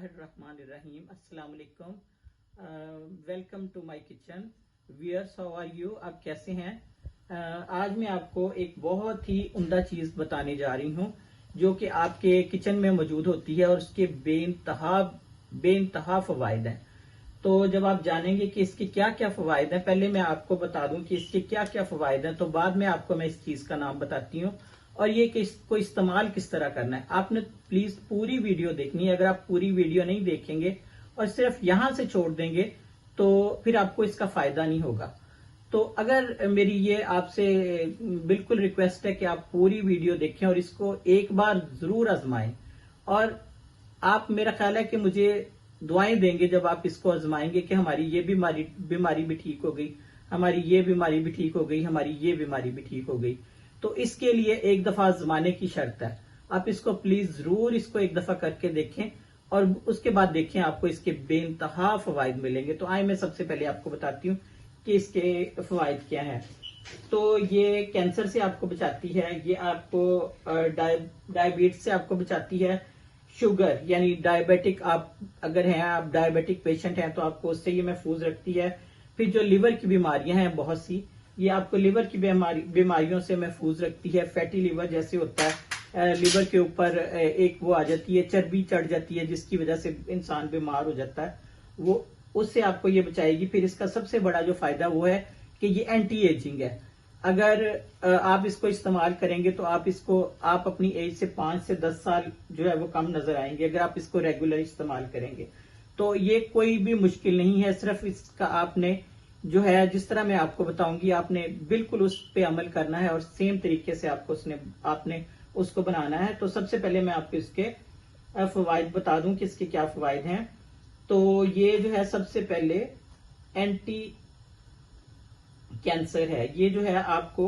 बिस्मिल्लाहिर्रहमानिर्रहीम। अस्सलाम वालेकुम। Welcome to my kitchen. Viewers, how are you? आप कैसे हैं? आज मैं आपको एक बहुत ही उम्दा चीज बताने जा रही हूँ जो कि आपके किचन में मौजूद होती है और उसके बेइंतहा फवायद हैं। तो जब आप जानेंगे कि इसके क्या क्या फवायद हैं, पहले मैं आपको बता दूं कि इसके क्या क्या फवायद हैं, तो बाद में आपको मैं इस चीज का नाम बताती हूँ और ये कि इसको इस्तेमाल किस तरह करना है। आपने प्लीज पूरी वीडियो देखनी है। अगर आप पूरी वीडियो नहीं देखेंगे और सिर्फ यहां से छोड़ देंगे तो फिर आपको इसका फायदा नहीं होगा। तो अगर मेरी ये आपसे बिल्कुल रिक्वेस्ट है कि आप पूरी वीडियो देखें और इसको एक बार जरूर आजमाएं। और आप, मेरा ख्याल है कि मुझे दुआएं देंगे जब आप इसको आजमाएंगे कि हमारी ये बीमारी भी ठीक हो गई, हमारी ये बीमारी भी ठीक हो गई, हमारी ये बीमारी भी ठीक हो गई। तो इसके लिए एक दफा आजमाने की शर्त है। आप इसको प्लीज जरूर इसको एक दफा करके देखें और उसके बाद देखें, आपको इसके बेइंतहा फवायद मिलेंगे। तो आए मैं सबसे पहले आपको बताती हूँ कि इसके फवायद क्या हैं। तो ये कैंसर से आपको बचाती है, ये आपको डायबिटीज से आपको बचाती है, शुगर यानी डायबिटिक आप अगर हैं, आप डायबिटिक पेशेंट हैं तो आपको उससे ये महफूज रखती है। फिर जो लिवर की बीमारियां हैं बहुत सी, ये आपको लिवर की बीमारियों से महफूज रखती है। फैटी लिवर जैसे होता है, लिवर के ऊपर एक वो आ जाती है, चर्बी चढ़ जाती है जिसकी वजह से इंसान बीमार हो जाता है, वो उससे आपको ये बचाएगी। फिर इसका सबसे बड़ा जो फायदा वो है कि ये एंटी एजिंग है। अगर आप इसको इस्तेमाल करेंगे तो आप अपनी एज से 5 से 10 साल जो है वो कम नजर आएंगे अगर आप इसको रेगुलर इस्तेमाल करेंगे। तो ये कोई भी मुश्किल नहीं है, सिर्फ इसका आपने जो है, जिस तरह मैं आपको बताऊंगी, आपने बिल्कुल उस पे अमल करना है और सेम तरीके से आपने उसको बनाना है। तो सबसे पहले मैं आपको इसके फवायद बता दूं कि इसके क्या फवायद हैं। तो ये जो है सबसे पहले एंटी कैंसर है। ये जो है आपको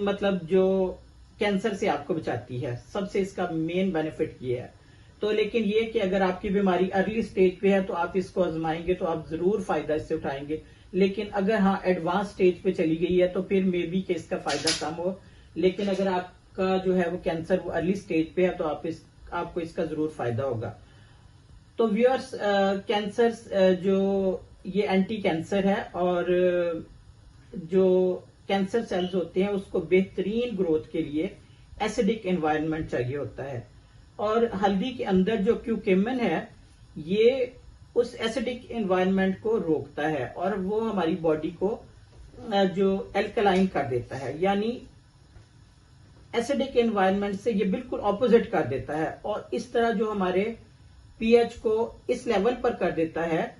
मतलब जो कैंसर से आपको बचाती है, सबसे इसका मेन बेनिफिट ये है। तो लेकिन ये कि अगर आपकी बीमारी अर्ली स्टेज पे है तो आप इसको आजमाएंगे तो आप जरूर फायदा इससे उठाएंगे। लेकिन अगर हाँ एडवांस स्टेज पे चली गई है तो फिर मे बी कि इसका फायदा कम हो। लेकिन अगर आपका जो है वो कैंसर वो अर्ली स्टेज पे है तो आपको इसका जरूर फायदा होगा। तो व्यूअर्स, कैंसर जो ये एंटी कैंसर है और जो कैंसर सेल्स होते हैं उसको बेहतरीन ग्रोथ के लिए एसिडिक एनवायरनमेंट चाहिए होता है। और हल्दी के अंदर जो क्यूकेमन है ये उस एसिडिक एनवायरनमेंट को रोकता है और वो हमारी बॉडी को जो एल्कलाइन कर देता है, यानी एसिडिक एनवायरनमेंट से ये बिल्कुल ऑपोजिट कर देता है और इस तरह जो हमारे पीएच को इस लेवल पर कर देता है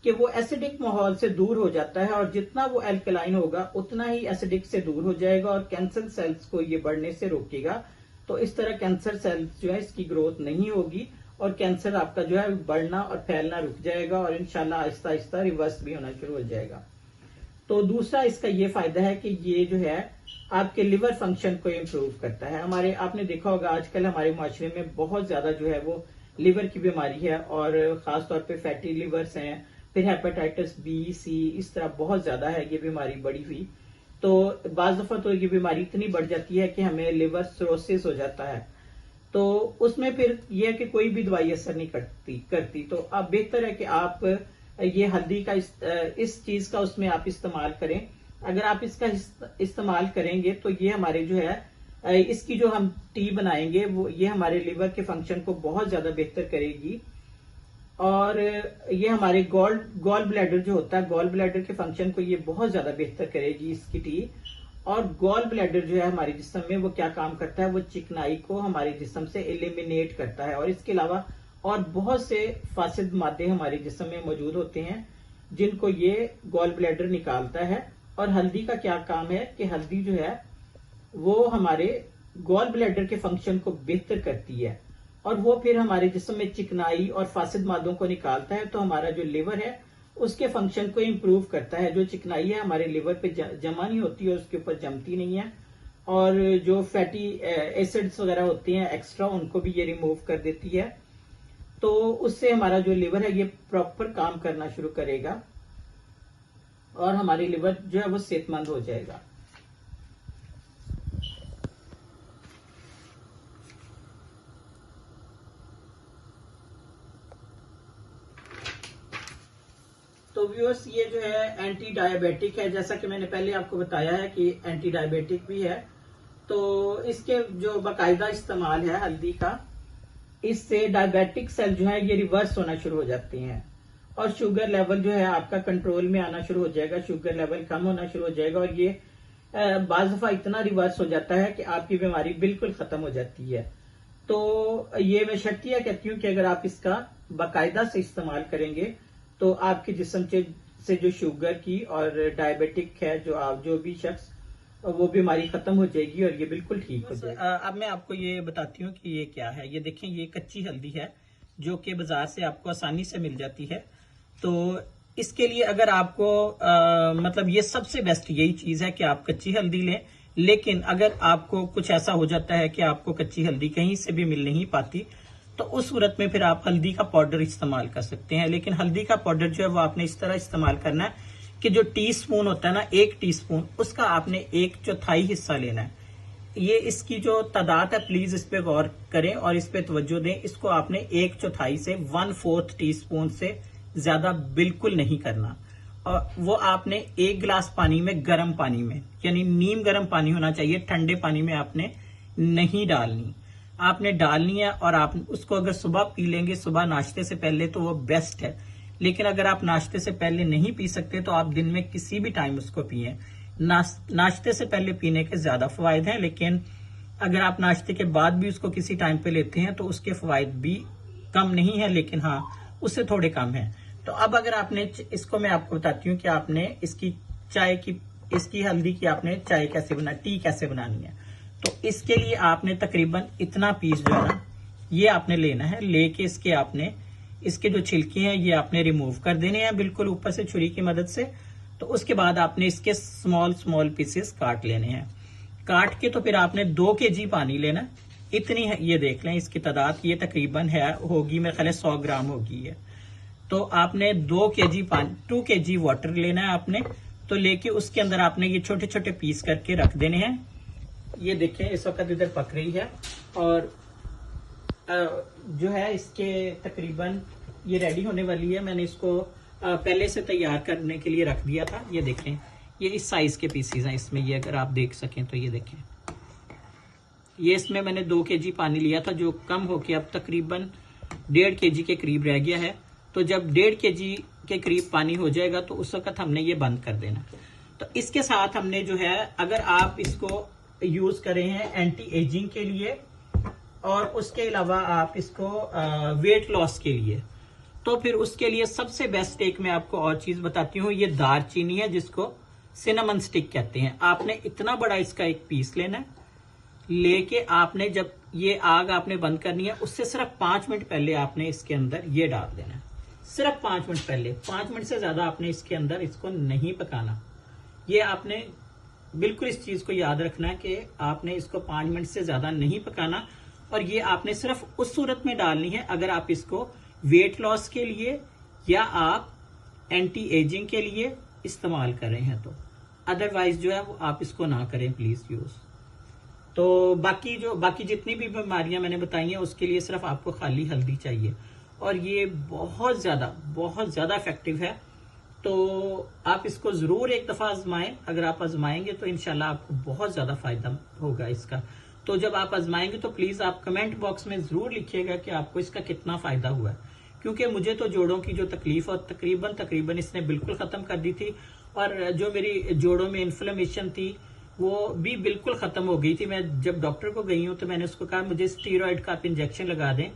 कि वो एसिडिक माहौल से दूर हो जाता है और जितना वो एल्कलाइन होगा उतना ही एसिडिक से दूर हो जाएगा और कैंसर सेल्स को ये बढ़ने से रोकेगा। तो इस तरह कैंसर सेल्स जो है इसकी ग्रोथ नहीं होगी और कैंसर आपका जो है बढ़ना और फैलना रुक जाएगा और इंशाल्लाह आहिस्ता आहिस्ता रिवर्स भी होना शुरू हो जाएगा। तो दूसरा इसका ये फायदा है कि ये जो है आपके लिवर फंक्शन को इम्प्रूव करता है। आपने देखा होगा आजकल हमारे माशरे में बहुत ज्यादा जो है वो लिवर की बीमारी है और खासतौर पे फैटी लिवर्स हैं, फिर हेपेटाइटिस बी, सी, इस तरह बहुत ज्यादा है ये बीमारी बढ़ी हुई। तो बाज दफा तो ये बीमारी इतनी बढ़ जाती है कि हमें लिवर सिरोसिस हो जाता है। तो उसमें फिर यह है कि कोई भी दवाई असर नहीं करती। तो अब बेहतर है कि आप ये हल्दी का इस चीज का उसमें आप इस्तेमाल करें। अगर आप इसका इस्तेमाल करेंगे तो ये हमारे जो है इसकी जो हम टी बनाएंगे वो ये हमारे लिवर के फंक्शन को बहुत ज्यादा बेहतर करेगी और ये हमारे गॉल ब्लैडर जो होता है, गॉल ब्लैडर के फंक्शन को ये बहुत ज्यादा बेहतर करेगी इसकी टी। और गॉल ब्लैडर जो है हमारे जिस्म में वो क्या काम करता है, वो चिकनाई को हमारे जिस्म से एलिमिनेट करता है। और इसके अलावा और बहुत से फासिद मादे हमारे जिस्म में मौजूद होते हैं जिनको ये गॉल ब्लैडर निकालता है। और हल्दी का क्या काम है कि हल्दी जो है वो हमारे गॉल ब्लैडर के फंक्शन को बेहतर करती है और वो फिर हमारे जिस्म में चिकनाई और फासिद मादों को निकालता है। तो हमारा जो लिवर है उसके फंक्शन को इम्प्रूव करता है। जो चिकनाई है हमारे लिवर पे जमा नहीं होती और उसके ऊपर जमती नहीं है और जो फैटी एसिड्स वगैरह होते हैं एक्स्ट्रा, उनको भी ये रिमूव कर देती है। तो उससे हमारा जो लिवर है ये प्रॉपर काम करना शुरू करेगा और हमारी लिवर जो है वो सेहतमंद हो जाएगा। व्यूअर्स ये जो है एंटी डायबिटिक है, जैसा कि मैंने पहले आपको बताया है कि एंटी डायबिटिक भी है। तो इसके जो बाकायदा इस्तेमाल है हल्दी का, इससे डायबिटिक सेल जो है ये रिवर्स होना शुरू हो जाती हैं और शुगर लेवल जो है आपका कंट्रोल में आना शुरू हो जाएगा, शुगर लेवल कम होना शुरू हो जाएगा और ये बाज़ दफा इतना रिवर्स हो जाता है कि आपकी बीमारी बिल्कुल खत्म हो जाती है। तो ये मैं शर्तिया कहती हूँ कि अगर आप इसका बाकायदा से इस्तेमाल करेंगे तो आपके जिस्म से जो शुगर की और डायबिटिक है जो भी शख्स, वो बीमारी खत्म हो जाएगी और ये बिल्कुल ठीक हो जाएगी। अब मैं आपको ये बताती हूँ कि ये क्या है। ये देखें, ये कच्ची हल्दी है जो कि बाजार से आपको आसानी से मिल जाती है। तो इसके लिए अगर आपको मतलब ये सबसे बेस्ट यही चीज है कि आप कच्ची हल्दी लें। लेकिन अगर आपको कुछ ऐसा हो जाता है कि आपको कच्ची हल्दी कहीं से भी मिल नहीं पाती, तो उस सूरत में फिर आप हल्दी का पाउडर इस्तेमाल कर सकते हैं। लेकिन हल्दी का पाउडर जो है वो आपने इस तरह इस्तेमाल करना है कि जो टीस्पून होता है ना, 1 टीस्पून, उसका आपने 1/4 हिस्सा लेना है। ये इसकी जो तादाद है, प्लीज इस पे गौर करें और इस पे तवज्जो दें। इसको आपने 1/4 से 1/4 टीस्पून से ज्यादा बिल्कुल नहीं करना। और वो आपने 1 गिलास पानी में, गर्म पानी में, यानी नीम गर्म पानी होना चाहिए, ठंडे पानी में आपने नहीं डालनी। आपने डालनी है और आप उसको अगर सुबह पी लेंगे, सुबह नाश्ते से पहले, तो वो बेस्ट है। लेकिन अगर आप नाश्ते से पहले नहीं पी सकते तो आप दिन में किसी भी टाइम उसको पिए। नाश्ते से पहले पीने के ज्यादा फवायद हैं, लेकिन अगर आप नाश्ते के बाद भी उसको किसी टाइम पे लेते हैं तो उसके फवायद भी कम नहीं है, लेकिन हाँ उससे थोड़े कम है। तो अब अगर आपने इसको, मैं आपको बताती हूँ कि आपने इसकी हल्दी की आपने चाय कैसे टी कैसे बनानी है। तो इसके लिए आपने तकरीबन इतना पीस जो है ना, ये आपने लेना है। लेके इसके जो छिलके हैं ये आपने रिमूव कर देने हैं बिल्कुल ऊपर से छुरी की मदद से। तो उसके बाद आपने इसके स्मॉल पीसेस काट लेने हैं। काट के तो फिर आपने 2 kg पानी लेना, इतनी है, ये देख लें इसकी तादाद, ये तकरीबन होगी मेरे ख्याल 100 ग्राम होगी है। तो आपने 2 kg वाटर लेना है आपने। तो लेके उसके अंदर आपने ये छोटे छोटे पीस करके रख देने हैं। ये देखें इस वक्त इधर पक रही है और जो है इसके तकरीबन ये रेडी होने वाली है। मैंने इसको पहले से तैयार करने के लिए रख दिया था। ये देखें, ये इस साइज के पीसीज हैं इसमें, ये अगर आप देख सकें तो ये देखें, ये इसमें मैंने 2 kg पानी लिया था जो कम होके अब तकरीबन 1.5 kg के करीब रह गया है। तो जब 1.5 kg के करीब पानी हो जाएगा तो उस वक्त हमने ये बंद कर देना। तो इसके साथ हमने जो है, अगर आप इसको यूज करें हैं एंटी एजिंग के लिए और उसके अलावा आप इसको वेट लॉस के लिए, तो फिर उसके लिए सबसे बेस्ट एक मैं आपको और चीज बताती हूँ। ये दारचीनी है जिसको सिनेमन स्टिक कहते हैं। आपने इतना बड़ा इसका एक पीस लेना है, लेके आपने जब ये आग आपने बंद करनी है, उससे सिर्फ 5 मिनट पहले आपने इसके अंदर ये डाल देना है। सिर्फ 5 मिनट पहले, 5 मिनट से ज्यादा आपने इसके अंदर इसको नहीं पकाना। ये आपने बिल्कुल इस चीज को याद रखना है कि आपने इसको 5 मिनट से ज्यादा नहीं पकाना। और ये आपने सिर्फ उस सूरत में डालनी है अगर आप इसको वेट लॉस के लिए या आप एंटी एजिंग के लिए इस्तेमाल कर रहे हैं। तो अदरवाइज जो है वो आप इसको ना करें प्लीज यूज। तो बाकी जितनी भी बीमारियां मैंने बताई हैं उसके लिए सिर्फ आपको खाली हल्दी चाहिए और ये बहुत ज्यादा इफेक्टिव है। तो आप इसको जरूर एक दफा आजमाएं। अगर आप आजमाएंगे तो इंशाल्लाह आपको बहुत ज्यादा फायदा होगा इसका। तो जब आप आजमाएंगे तो प्लीज आप कमेंट बॉक्स में जरूर लिखिएगा कि आपको इसका कितना फायदा हुआ है, क्योंकि मुझे तो जोड़ों की जो तकलीफ और तकरीबन इसने बिल्कुल खत्म कर दी थी। और जो मेरी जोड़ों में इन्फ्लेमेशन थी वो भी बिल्कुल खत्म हो गई थी। मैं जब डॉक्टर को गई हूँ तो मैंने उसको कहा मुझे स्टीरॉयड का आप इंजेक्शन लगा दें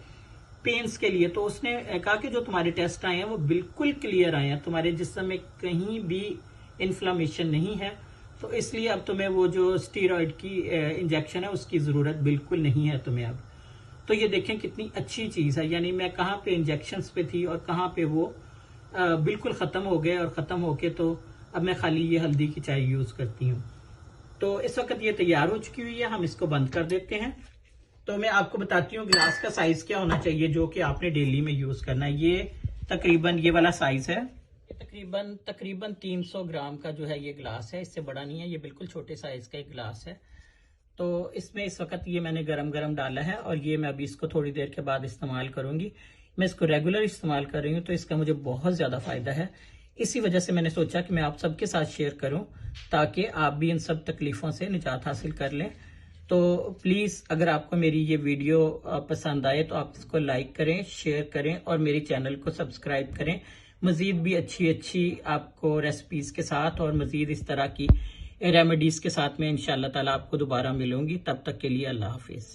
पेन्स के लिए। तो उसने कहा कि जो तुम्हारे टेस्ट आए हैं वो बिल्कुल क्लियर आए हैं, तुम्हारे जिस्म में कहीं भी इन्फ्लेमेशन नहीं है, तो इसलिए अब तुम्हें वो जो स्टीरॉयड की इंजेक्शन है उसकी जरूरत बिल्कुल नहीं है तुम्हें अब। तो ये देखें कितनी अच्छी चीज है, यानी मैं कहाँ पे इंजेक्शन पे थी और कहाँ पे वो बिल्कुल खत्म हो गए। और खत्म होके तो अब मैं खाली ये हल्दी की चाय यूज करती हूँ। तो इस वक्त ये तैयार हो चुकी हुई है, हम इसको बंद कर देते हैं। तो मैं आपको बताती हूँ गिलास का साइज क्या होना चाहिए जो कि आपने डेली में यूज करना है। ये तकरीबन ये वाला साइज है, तकरीबन 300 ग्राम का जो है ये गिलास है, इससे बड़ा नहीं है, ये बिल्कुल छोटे साइज का एक गिलास है। तो इसमें इस वक्त ये मैंने गरम डाला है और ये मैं अभी इसको थोड़ी देर के बाद इस्तेमाल करूंगी। मैं इसको रेगुलर इस्तेमाल कर रही हूँ तो इसका मुझे बहुत ज्यादा फायदा है। इसी वजह से मैंने सोचा कि मैं आप सबके साथ शेयर करूं ताकि आप भी इन सब तकलीफों से निजात हासिल कर लें। तो प्लीज़ अगर आपको मेरी ये वीडियो पसंद आए तो आप इसको लाइक करें, शेयर करें और मेरे चैनल को सब्सक्राइब करें। मज़ीद भी अच्छी अच्छी आपको रेसिपीज़ के साथ और मज़ीद इस तरह की रेमेडीज़ के साथ में इंशाअल्लाह ताला आपको दोबारा मिलूंगी। तब तक के लिए अल्लाह हाफिज़।